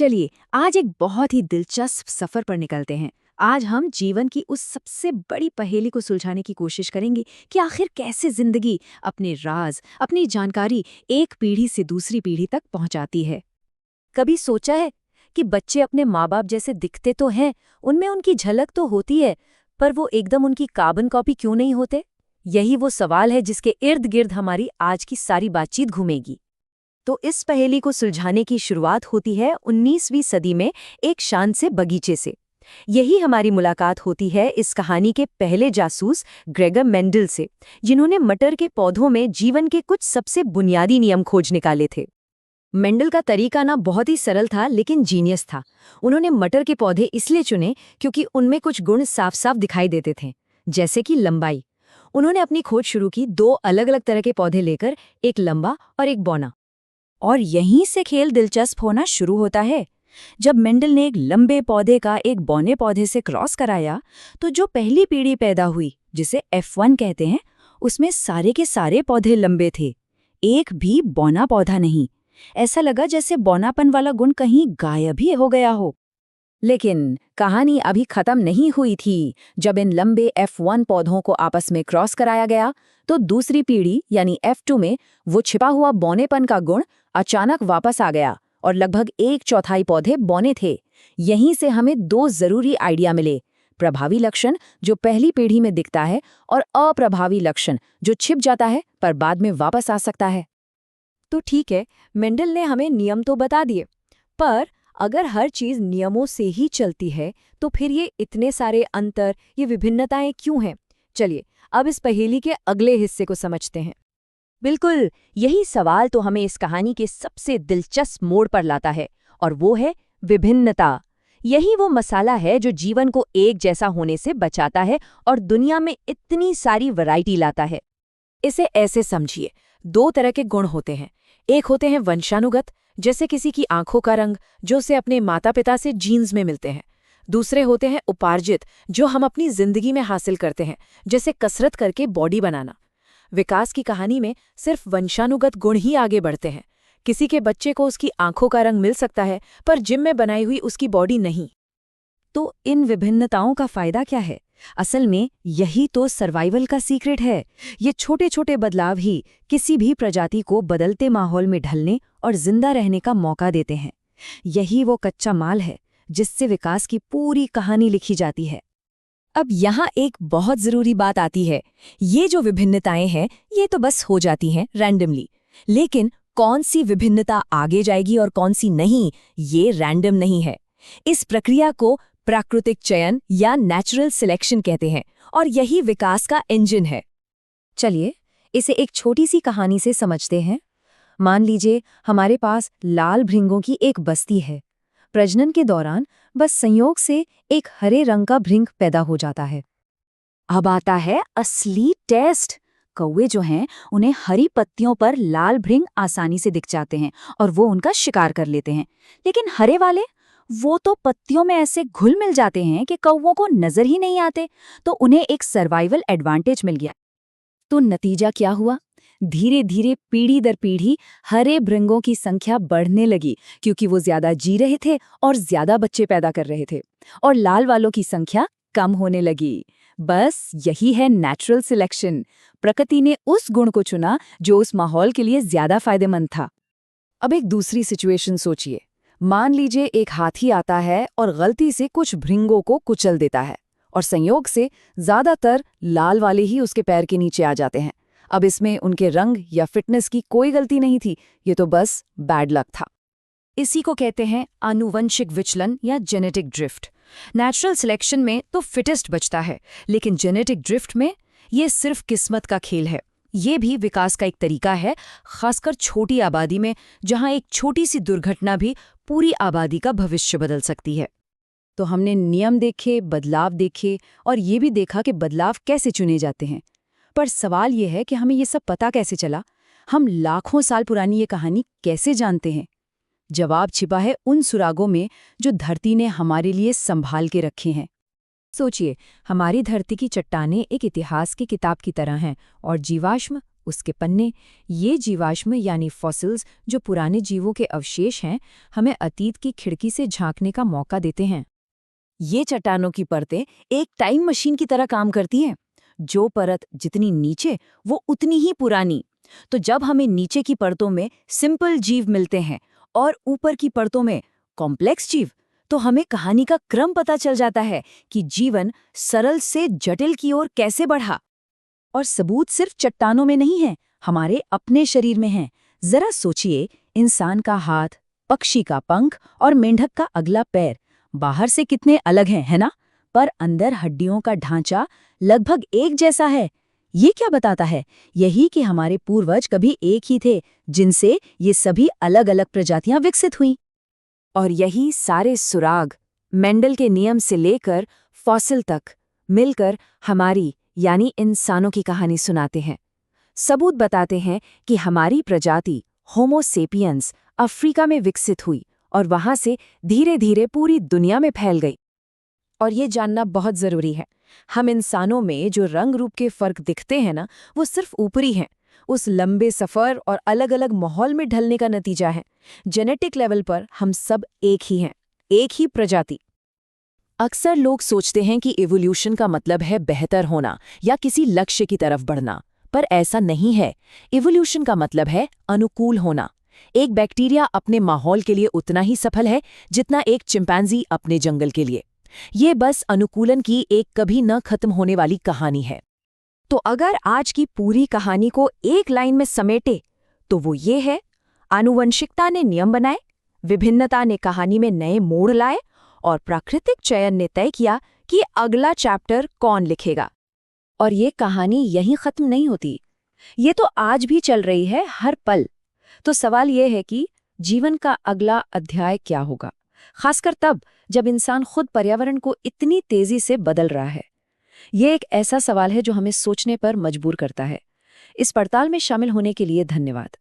चलिए आज एक बहुत ही दिलचस्प सफर पर निकलते हैं। आज हम जीवन की उस सबसे बड़ी पहेली को सुलझाने की कोशिश करेंगे कि आखिर कैसे जिंदगी अपने राज, अपनी जानकारी एक पीढ़ी से दूसरी पीढ़ी तक पहुंचाती है। कभी सोचा है कि बच्चे अपने माँ बाप जैसे दिखते तो हैं, उनमें उनकी झलक तो होती है, पर वो एकदम उनकी कार्बन कॉपी क्यों नहीं होते? यही वो सवाल है जिसके इर्द गिर्द हमारी आज की सारी बातचीत घूमेगी। तो इस पहेली को सुलझाने की शुरुआत होती है 19वीं सदी में एक शांत से बगीचे से। यही हमारी मुलाकात होती है इस कहानी के पहले जासूस ग्रेगर मेंडल से, जिन्होंने मटर के पौधों में जीवन के कुछ सबसे बुनियादी नियम खोज निकाले थे। मेंडल का तरीका ना बहुत ही सरल था लेकिन जीनियस था। उन्होंने मटर के पौधे इसलिए चुने क्योंकि उनमें कुछ गुण साफ साफ दिखाई देते थे, जैसे कि लंबाई। उन्होंने अपनी खोज शुरू की 2 अलग अलग तरह के पौधे लेकर, एक लंबा और एक बौना। और यहीं से खेल दिलचस्प होना शुरू होता है। जब मेंडल ने एक लंबे पौधे का एक बौने पौधे से क्रॉस कराया, तो जो पहली पीढ़ी पैदा हुई, जिसे F1 कहते हैं, उसमें सारे के सारे पौधे लंबे थे, एक भी बौना पौधा नहीं। ऐसा लगा जैसे बौनापन वाला गुण कहीं गायब ही हो गया हो। लेकिन कहानी अभी खत्म नहीं हुई थी। जब इन लंबे F1 पौधों को आपस में क्रॉस कराया गया, तो दूसरी पीढ़ी यानी F2 में वो छिपा हुआ बौनेपन का गुण अचानक वापस आ गया और लगभग 1/4 पौधे बौने थे। यहीं से हमें 2 जरूरी आइडिया मिले: प्रभावी लक्षण जो पहली पीढ़ी में दिखता है, और अप्रभावी लक्षण जो छिप जाता है पर बाद में वापस आ सकता है। तो ठीक है, मेंडल ने हमें नियम तो बता दिए, पर अगर हर चीज नियमों से ही चलती है तो फिर ये इतने सारे अंतर, ये विभिन्नताएं क्यों हैं? चलिए अब इस पहेली के अगले हिस्से को समझते हैं। बिल्कुल, यही सवाल तो हमें इस कहानी के सबसे दिलचस्प मोड़ पर लाता है, और वो है विभिन्नता। यही वो मसाला है जो जीवन को एक जैसा होने से बचाता है और दुनिया में इतनी सारी वैरायटी लाता है। इसे ऐसे समझिए, 2 तरह के गुण होते हैं। एक होते हैं वंशानुगत, जैसे किसी की आंखों का रंग, जो उसे अपने माता पिता से जीन्स में मिलते हैं। दूसरे होते हैं उपार्जित, जो हम अपनी जिंदगी में हासिल करते हैं, जैसे कसरत करके बॉडी बनाना। विकास की कहानी में सिर्फ वंशानुगत गुण ही आगे बढ़ते हैं। किसी के बच्चे को उसकी आंखों का रंग मिल सकता है, पर जिम में बनाई हुई उसकी बॉडी नहीं। तो इन विभिन्नताओं का फायदा क्या है? असल में यही तो सर्वाइवल का सीक्रेट है। ये छोटे छोटे बदलाव ही किसी भी प्रजाति को बदलते माहौल में ढलने और जिंदा रहने का मौका देते हैं। यही वो कच्चा माल है जिससे विकास की पूरी कहानी लिखी जाती है। अब यहाँ एक बहुत जरूरी बात आती है। ये जो विभिन्नताएं हैं, ये तो बस हो जाती हैं रैंडमली, लेकिन कौन सी विभिन्नता आगे जाएगी और कौन सी नहीं, ये रैंडम नहीं है। इस प्रक्रिया को प्राकृतिक चयन या नेचुरल सिलेक्शन कहते हैं, और यही विकास का इंजन है। चलिए इसे एक छोटी सी कहानी से समझते हैं। मान लीजिए हमारे पास लाल भृंगों की एक बस्ती है। प्रजनन के दौरान बस संयोग से एक हरे रंग का भृंग पैदा हो जाता है। अब आता है असली टेस्ट। कौवे जो हैं, उन्हें हरी पत्तियों पर लाल भृंग आसानी से दिख जाते हैं और वो उनका शिकार कर लेते हैं। लेकिन हरे वाले, वो तो पत्तियों में ऐसे घुल मिल जाते हैं कि कौवों को नजर ही नहीं आते। तो उन्हें एक सर्वाइवल एडवांटेज मिल गया। तो नतीजा क्या हुआ? धीरे धीरे पीढ़ी दर पीढ़ी हरे भृंगों की संख्या बढ़ने लगी, क्योंकि वो ज्यादा जी रहे थे और ज्यादा बच्चे पैदा कर रहे थे, और लाल वालों की संख्या कम होने लगी। बस यही है नेचुरल सिलेक्शन। प्रकृति ने उस गुण को चुना जो उस माहौल के लिए ज्यादा फायदेमंद था। अब एक दूसरी सिचुएशन सोचिए। मान लीजिए एक हाथी आता है और गलती से कुछ भृंगों को कुचल देता है, और संयोग से ज्यादातर लाल वाले ही उसके पैर के नीचे आ जाते हैं। अब इसमें उनके रंग या फिटनेस की कोई गलती नहीं थी, ये तो बस बैड लक था। इसी को कहते हैं आनुवंशिक विचलन या जेनेटिक ड्रिफ्ट। नेचुरल सिलेक्शन में तो फिटेस्ट बचता है, लेकिन जेनेटिक ड्रिफ्ट में ये सिर्फ किस्मत का खेल है। ये भी विकास का एक तरीका है, खासकर छोटी आबादी में, जहां एक छोटी सी दुर्घटना भी पूरी आबादी का भविष्य बदल सकती है। तो हमने नियम देखे, बदलाव देखे, और ये भी देखा कि बदलाव कैसे चुने जाते हैं। पर सवाल ये है कि हमें ये सब पता कैसे चला? हम लाखों साल पुरानी ये कहानी कैसे जानते हैं? जवाब छिपा है उन सुरागों में जो धरती ने हमारे लिए संभाल के रखे हैं। सोचिए, हमारी धरती की चट्टानें एक इतिहास की किताब की तरह हैं, और जीवाश्म उसके पन्ने, ये जीवाश्म यानी फॉसिल्स जो पुराने जीवों के अवशेष हैं, हमें अतीत की खिड़की से झांकने का मौका देते हैं। ये चट्टानों की परतें एक टाइम मशीन की तरह काम करती हैं। जो परत जितनी नीचे, वो उतनी ही पुरानी। तो जब हमें नीचे की परतों में सिंपल जीव मिलते हैं और ऊपर की परतों में कॉम्प्लेक्स जीव, तो हमें कहानी का क्रम पता चल जाता है कि जीवन सरल से जटिल की ओर कैसे बढ़ा। और सबूत सिर्फ चट्टानों में नहीं है, हमारे अपने शरीर में है। जरा सोचिए, इंसान का हाथ, पक्षी का पंख और मेंढक का अगला पैर बाहर से कितने अलग हैं, है ना? पर अंदर हड्डियों का ढांचा लगभग एक जैसा है। ये क्या बताता है? यही कि हमारे पूर्वज कभी एक ही थे, जिनसे ये सभी अलग-अलग प्रजातियां विकसित हुईं। और यही सारे सुराग मेंडल के नियम से लेकर फॉसिल तक मिलकर हमारी यानी इंसानों की कहानी सुनाते हैं। सबूत बताते हैं कि हमारी प्रजाति होमो सेपियंस अफ्रीका में विकसित हुई और वहां से धीरे धीरे पूरी दुनिया में फैल गई। और ये जानना बहुत जरूरी है, हम इंसानों में जो रंग रूप के फर्क दिखते हैं ना, वो सिर्फ ऊपरी हैं। उस लंबे सफर और अलग अलग माहौल में ढलने का नतीजा है। जेनेटिक लेवल पर हम सब एक ही हैं, एक ही प्रजाति। अक्सर लोग सोचते हैं कि इवोल्यूशन का मतलब है बेहतर होना या किसी लक्ष्य की तरफ बढ़ना, पर ऐसा नहीं है। इवोल्यूशन का मतलब है अनुकूल होना। एक बैक्टीरिया अपने माहौल के लिए उतना ही सफल है जितना एक चिंपैंजी अपने जंगल के लिए। ये बस अनुकूलन की एक कभी न खत्म होने वाली कहानी है। तो अगर आज की पूरी कहानी को एक लाइन में समेटे तो वो ये है, आनुवंशिकता ने नियम बनाए, विभिन्नता ने कहानी में नए मोड़ लाए और प्राकृतिक चयन ने तय किया कि अगला चैप्टर कौन लिखेगा। और ये कहानी यहीं खत्म नहीं होती, ये तो आज भी चल रही है हर पल। तो सवाल ये है कि जीवन का अगला अध्याय क्या होगा, खासकर तब जब इंसान खुद पर्यावरण को इतनी तेजी से बदल रहा है। ये एक ऐसा सवाल है जो हमें सोचने पर मजबूर करता है। इस पड़ताल में शामिल होने के लिए धन्यवाद।